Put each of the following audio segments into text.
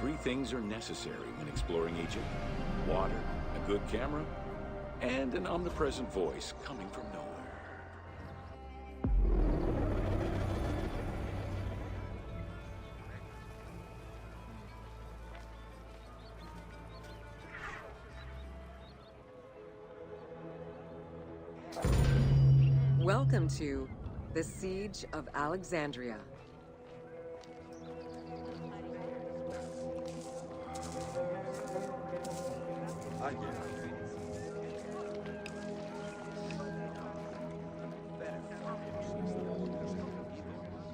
Three things are necessary when exploring Egypt: water, a good camera, and an omnipresent voice coming from nowhere. Welcome to the Siege of Alexandria.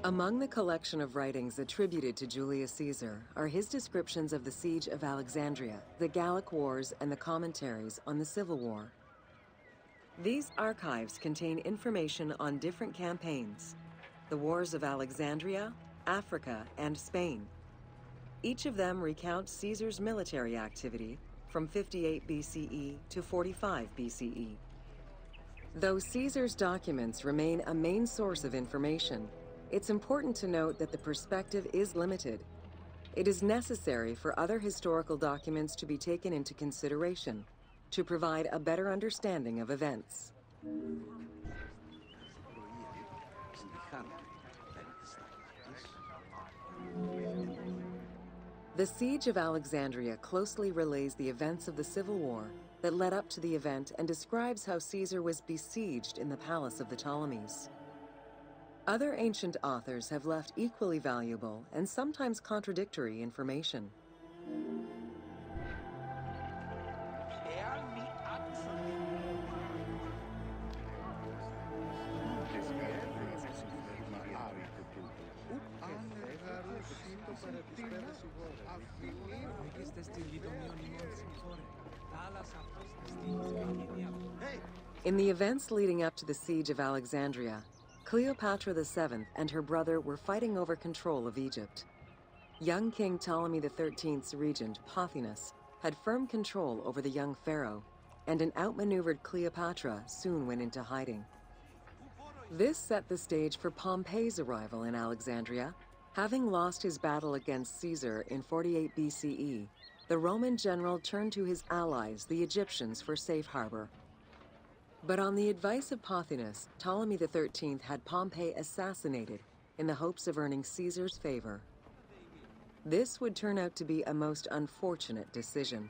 Among the collection of writings attributed to Julius Caesar are his descriptions of the Siege of Alexandria, the Gallic Wars, and the commentaries on the Civil War. These archives contain information on different campaigns: the Wars of Alexandria, Africa, and Spain. Each of them recounts Caesar's military activity from 58 BCE to 45 BCE. Though Caesar's documents remain a main source of information, it's important to note that the perspective is limited. It is necessary for other historical documents to be taken into consideration to provide a better understanding of events. The Siege of Alexandria closely relays the events of the Civil War that led up to the event and describes how Caesar was besieged in the palace of the Ptolemies. Other ancient authors have left equally valuable and sometimes contradictory information. In the events leading up to the Siege of Alexandria, Cleopatra VII and her brother were fighting over control of Egypt. Young King Ptolemy XIII's regent, Pothinus, had firm control over the young pharaoh, and an outmaneuvered Cleopatra soon went into hiding. This set the stage for Pompey's arrival in Alexandria. Having lost his battle against Caesar in 48 BCE, the Roman general turned to his allies, the Egyptians, for safe harbor. But on the advice of Pothinus, Ptolemy XIII had Pompey assassinated in the hopes of earning Caesar's favor. This would turn out to be a most unfortunate decision.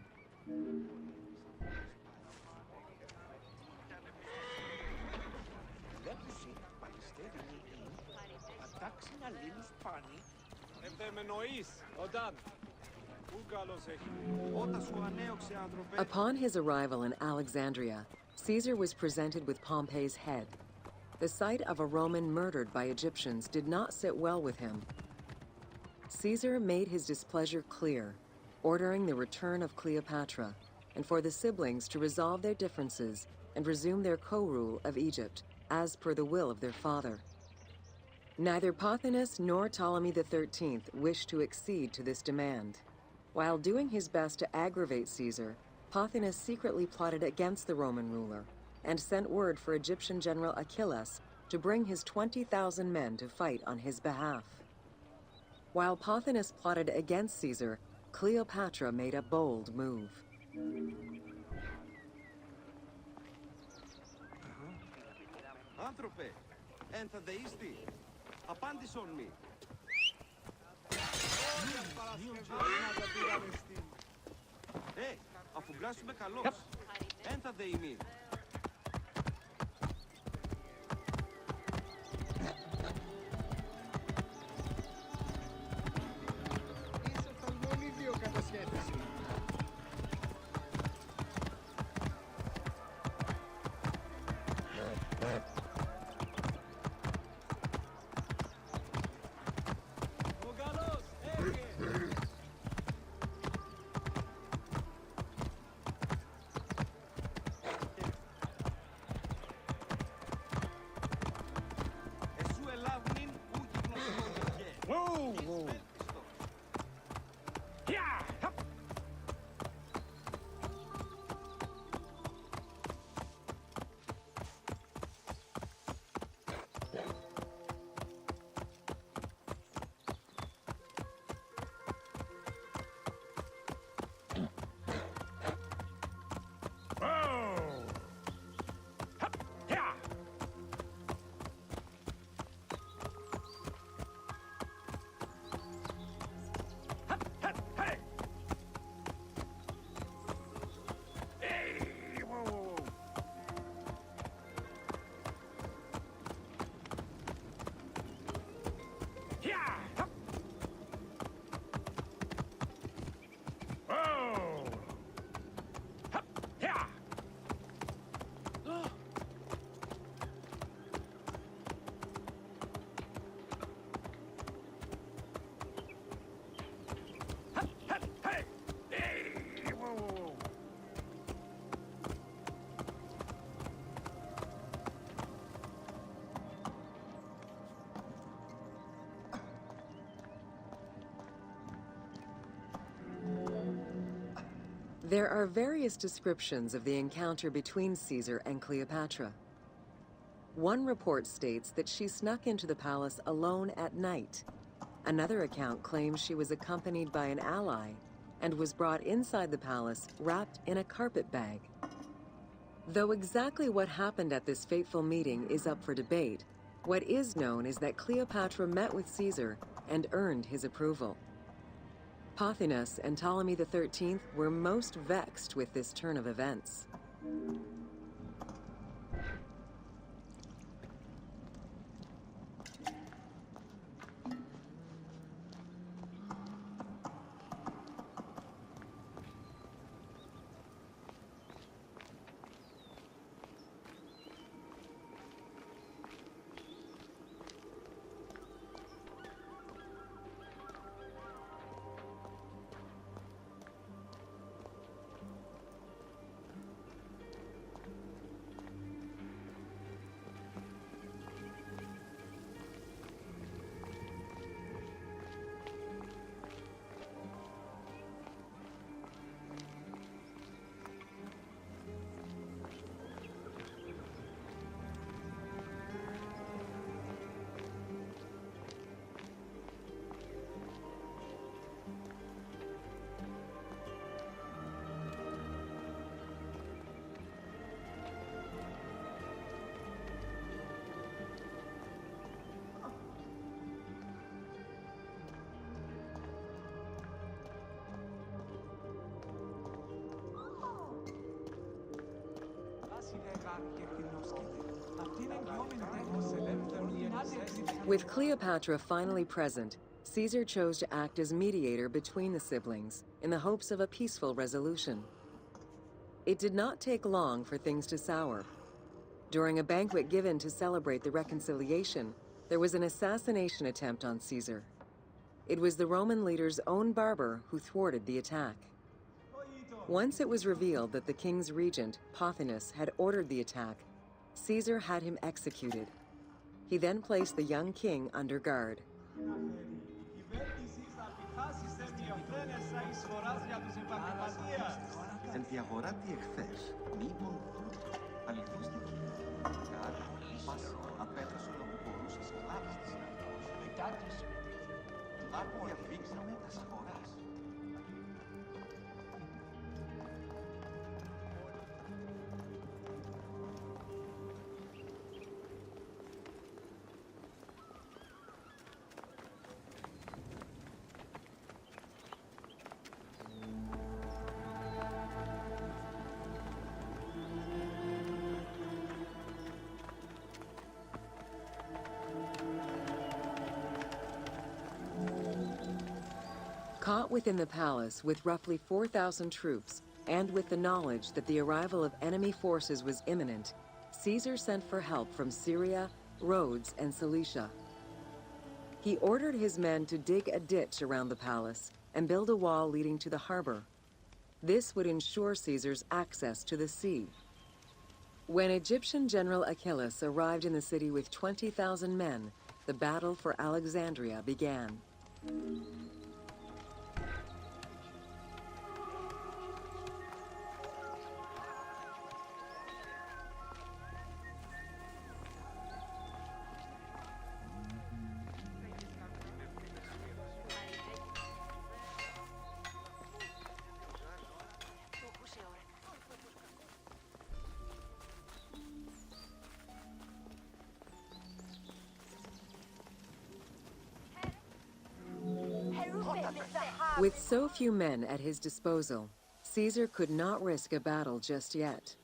Upon his arrival in Alexandria, Caesar was presented with Pompey's head. The sight of a Roman murdered by Egyptians did not sit well with him. Caesar made his displeasure clear, ordering the return of Cleopatra, and for the siblings to resolve their differences and resume their co-rule of Egypt, as per the will of their father. Neither Pothinus nor Ptolemy XIII wished to accede to this demand. While doing his best to aggravate Caesar, Pothinus secretly plotted against the Roman ruler and sent word for Egyptian General Achilles to bring his 20,000 men to fight on his behalf. While Pothinus plotted against Caesar, Cleopatra made a bold move. Άνθρωπε, εν θα δείστη, απάντησον μη. Αφού μπλάσουμε καλώς, εν θα δεημεί. Ήσασταν μόνοι δύο κατά σχέση. There are various descriptions of the encounter between Caesar and Cleopatra. One report states that she snuck into the palace alone at night. Another account claims she was accompanied by an ally and was brought inside the palace wrapped in a carpet bag. Though exactly what happened at this fateful meeting is up for debate, what is known is that Cleopatra met with Caesar and earned his approval. Pothinus and Ptolemy XIII were most vexed with this turn of events. With Cleopatra finally present, Caesar chose to act as mediator between the siblings in the hopes of a peaceful resolution. It did not take long for things to sour. During a banquet given to celebrate the reconciliation, there was an assassination attempt on Caesar. It was the Roman leader's own barber who thwarted the attack. Once it was revealed that the king's regent, Pothinus, had ordered the attack, Caesar had him executed. He then placed the young king under guard. Caught within the palace with roughly 4,000 troops, and with the knowledge that the arrival of enemy forces was imminent, Caesar sent for help from Syria, Rhodes, and Cilicia. He ordered his men to dig a ditch around the palace and build a wall leading to the harbor. This would ensure Caesar's access to the sea. When Egyptian General Achilles arrived in the city with 20,000 men, the battle for Alexandria began. With so few men at his disposal, Caesar could not risk a battle just yet.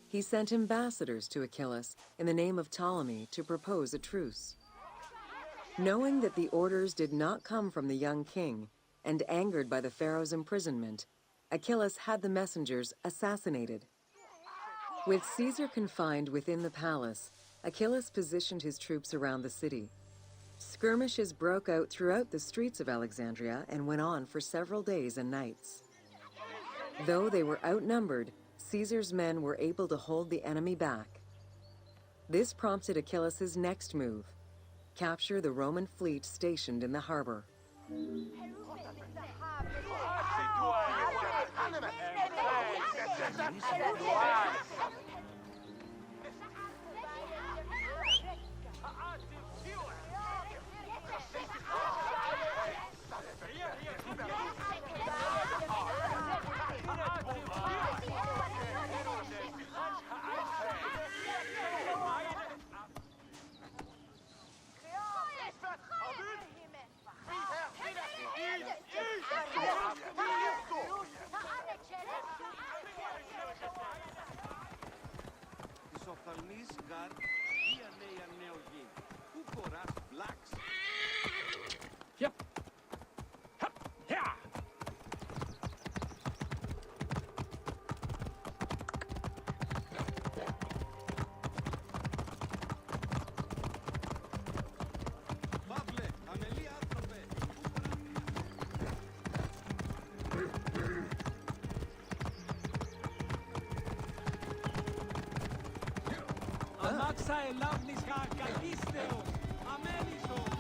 He sent ambassadors to Achilles in the name of Ptolemy to propose a truce. Knowing that the orders did not come from the young king, and angered by the pharaoh's imprisonment, Achilles had the messengers assassinated. With Caesar confined within the palace, Achilles positioned his troops around the city. Skirmishes broke out throughout the streets of Alexandria and went on for several days and nights. Though they were outnumbered, Caesar's men were able to hold the enemy back. This prompted Achilles' next move: capture the Roman fleet stationed in the harbor. Της οφθαλμής γαρ, μία νέα νεογή. Πού κοράς βλάξ. Yep. Hup. Yeah. Παύλε, αμελή άνθρωπε. Αμάξα ελάβνισχα κακίστεως. Αμένισος.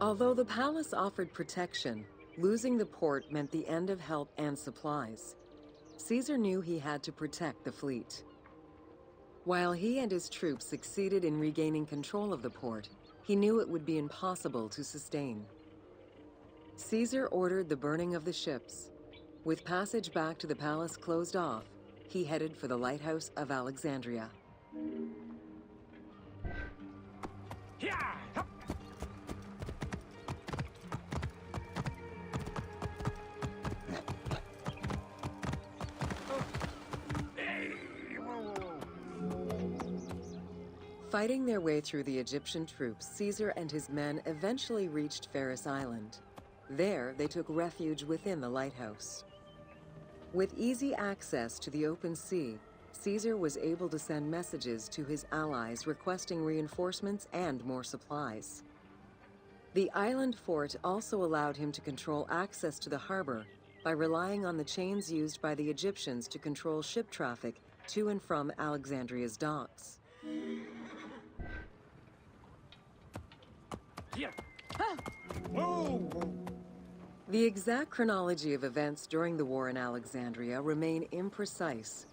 Although the palace offered protection, losing the port meant the end of help and supplies. Caesar knew he had to protect the fleet. While he and his troops succeeded in regaining control of the port, he knew it would be impossible to sustain. Caesar ordered the burning of the ships. With passage back to the palace closed off, he headed for the lighthouse of Alexandria. Yeah. Hup. Fighting their way through the Egyptian troops, Caesar and his men eventually reached Pharis Island. There, they took refuge within the lighthouse. With easy access to the open sea, Caesar was able to send messages to his allies requesting reinforcements and more supplies. The island fort also allowed him to control access to the harbor by relying on the chains used by the Egyptians to control ship traffic to and from Alexandria's docks. Yeah. Whoa. The exact chronology of events during the war in Alexandria remain imprecise.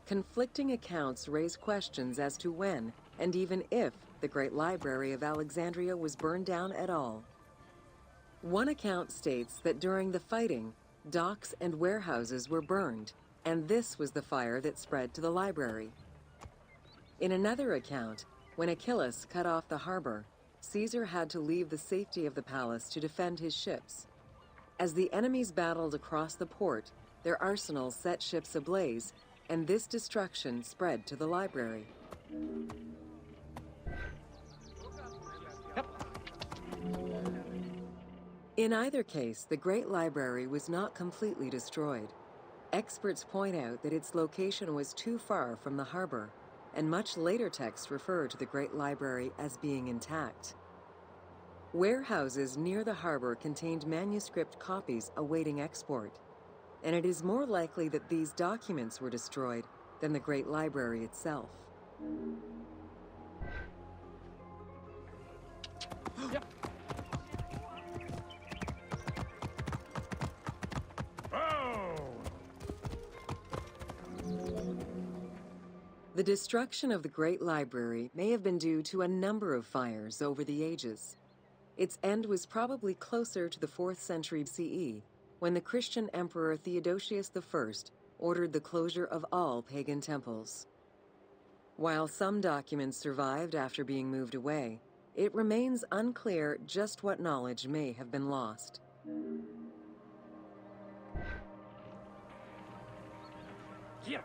Conflicting accounts raise questions as to when, and even if, the Great Library of Alexandria was burned down at all. One account states that during the fighting, docks and warehouses were burned, and this was the fire that spread to the library. In another account, when Achilles cut off the harbor, Caesar had to leave the safety of the palace to defend his ships. As the enemies battled across the port, their arsenals set ships ablaze, and this destruction spread to the library. In either case, the Great Library was not completely destroyed. Experts point out that its location was too far from the harbor, and much later texts refer to the Great Library as being intact. Warehouses near the harbor contained manuscript copies awaiting export, and it is more likely that these documents were destroyed than the Great Library itself. Yep. Oh! The destruction of the Great Library may have been due to a number of fires over the ages. Its end was probably closer to the 4th century CE, when the Christian Emperor Theodosius I ordered the closure of all pagan temples. While some documents survived after being moved away, it remains unclear just what knowledge may have been lost. Yeah.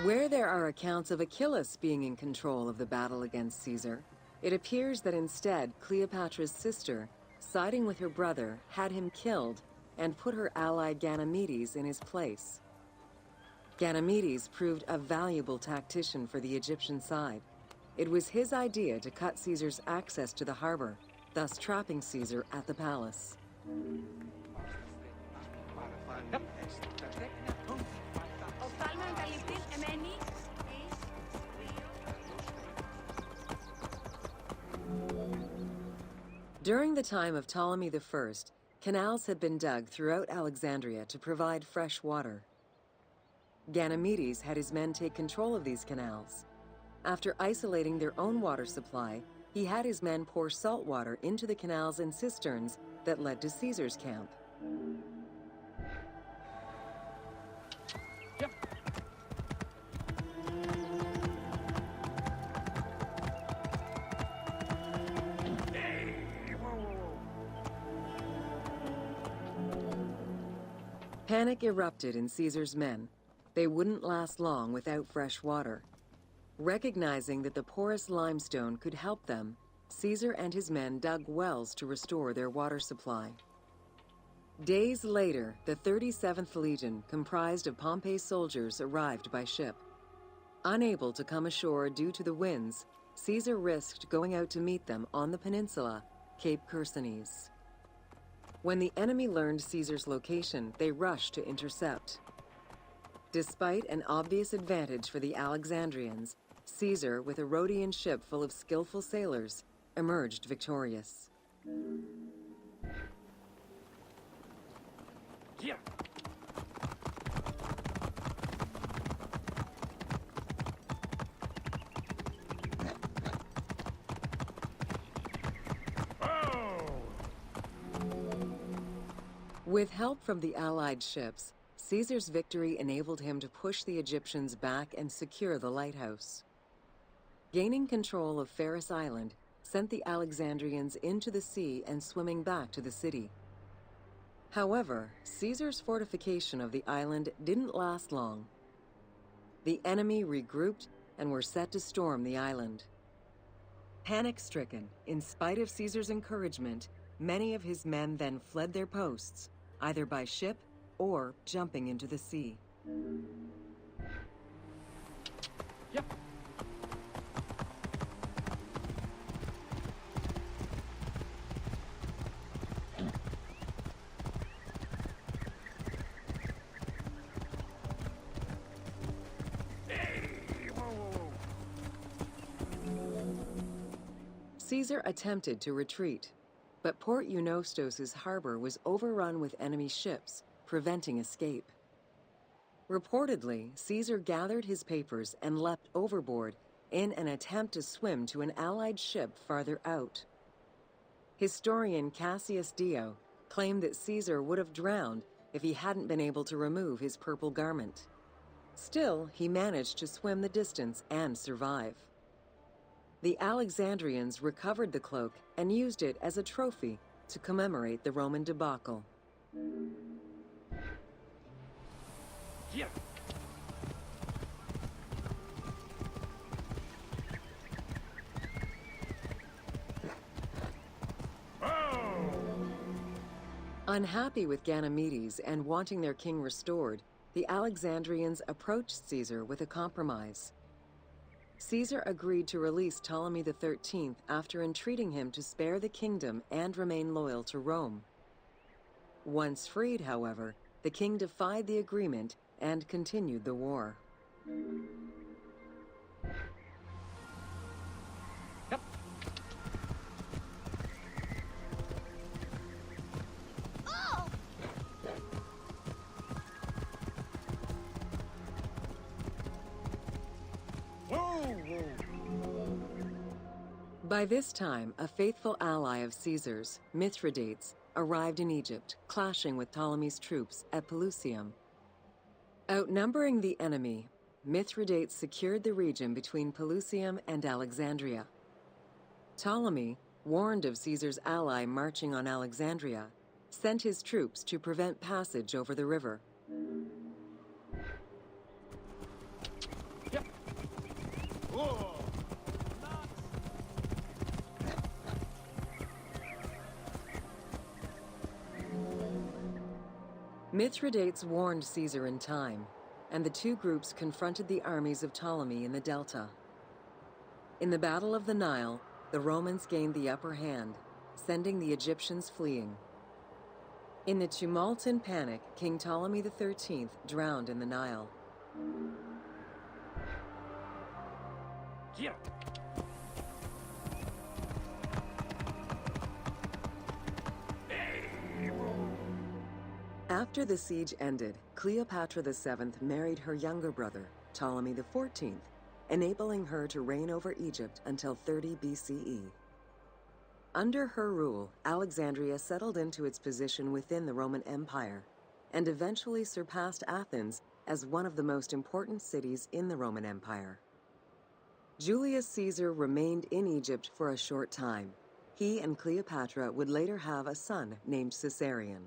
Where there are accounts of Achilles being in control of the battle against Caesar, it appears that instead Cleopatra's sister, siding with her brother, had him killed and put her ally Ganymedes in his place. Ganymedes proved a valuable tactician for the Egyptian side. It was his idea to cut Caesar's access to the harbor, thus trapping Caesar at the palace. During the time of Ptolemy I, canals had been dug throughout Alexandria to provide fresh water. Ganymedes had his men take control of these canals. After isolating their own water supply, he had his men pour salt water into the canals and cisterns that led to Caesar's camp. Panic erupted in Caesar's men. They wouldn't last long without fresh water. Recognizing that the porous limestone could help them, Caesar and his men dug wells to restore their water supply. Days later, the 37th Legion, comprised of Pompey's soldiers, arrived by ship. Unable to come ashore due to the winds, Caesar risked going out to meet them on the peninsula, Cape Chersonese. When the enemy learned Caesar's location, they rushed to intercept. Despite an obvious advantage for the Alexandrians, Caesar, with a Rhodian ship full of skillful sailors, emerged victorious. Yeah. With help from the Allied ships, Caesar's victory enabled him to push the Egyptians back and secure the lighthouse. Gaining control of Pharos Island sent the Alexandrians into the sea and swimming back to the city. However, Caesar's fortification of the island didn't last long. The enemy regrouped and were set to storm the island. Panic-stricken, in spite of Caesar's encouragement, many of his men then fled their posts, either by ship or jumping into the sea. Yep. Caesar attempted to retreat, but Port Eunostos' harbor was overrun with enemy ships, preventing escape. Reportedly, Caesar gathered his papers and leapt overboard in an attempt to swim to an Allied ship farther out. Historian Cassius Dio claimed that Caesar would have drowned if he hadn't been able to remove his purple garment. Still, he managed to swim the distance and survive. The Alexandrians recovered the cloak and used it as a trophy to commemorate the Roman debacle. Yeah. Unhappy with Ganymedes and wanting their king restored, the Alexandrians approached Caesar with a compromise. Caesar agreed to release Ptolemy XIII after entreating him to spare the kingdom and remain loyal to Rome. Once freed, however, the king defied the agreement and continued the war. Yep. By this time, a faithful ally of Caesar's, Mithridates, arrived in Egypt, clashing with Ptolemy's troops at Pelusium. Outnumbering the enemy, Mithridates secured the region between Pelusium and Alexandria. Ptolemy, warned of Caesar's ally marching on Alexandria, sent his troops to prevent passage over the river. Yep. Whoa! Mithridates warned Caesar in time, and the two groups confronted the armies of Ptolemy in the Delta. In the Battle of the Nile, the Romans gained the upper hand, sending the Egyptians fleeing. In the tumult and panic, King Ptolemy XIII drowned in the Nile. Yeah. After the siege ended, Cleopatra VII married her younger brother, Ptolemy XIV, enabling her to reign over Egypt until 30 BCE. Under her rule, Alexandria settled into its position within the Roman Empire and eventually surpassed Athens as one of the most important cities in the Roman Empire. Julius Caesar remained in Egypt for a short time. He and Cleopatra would later have a son named Caesarion.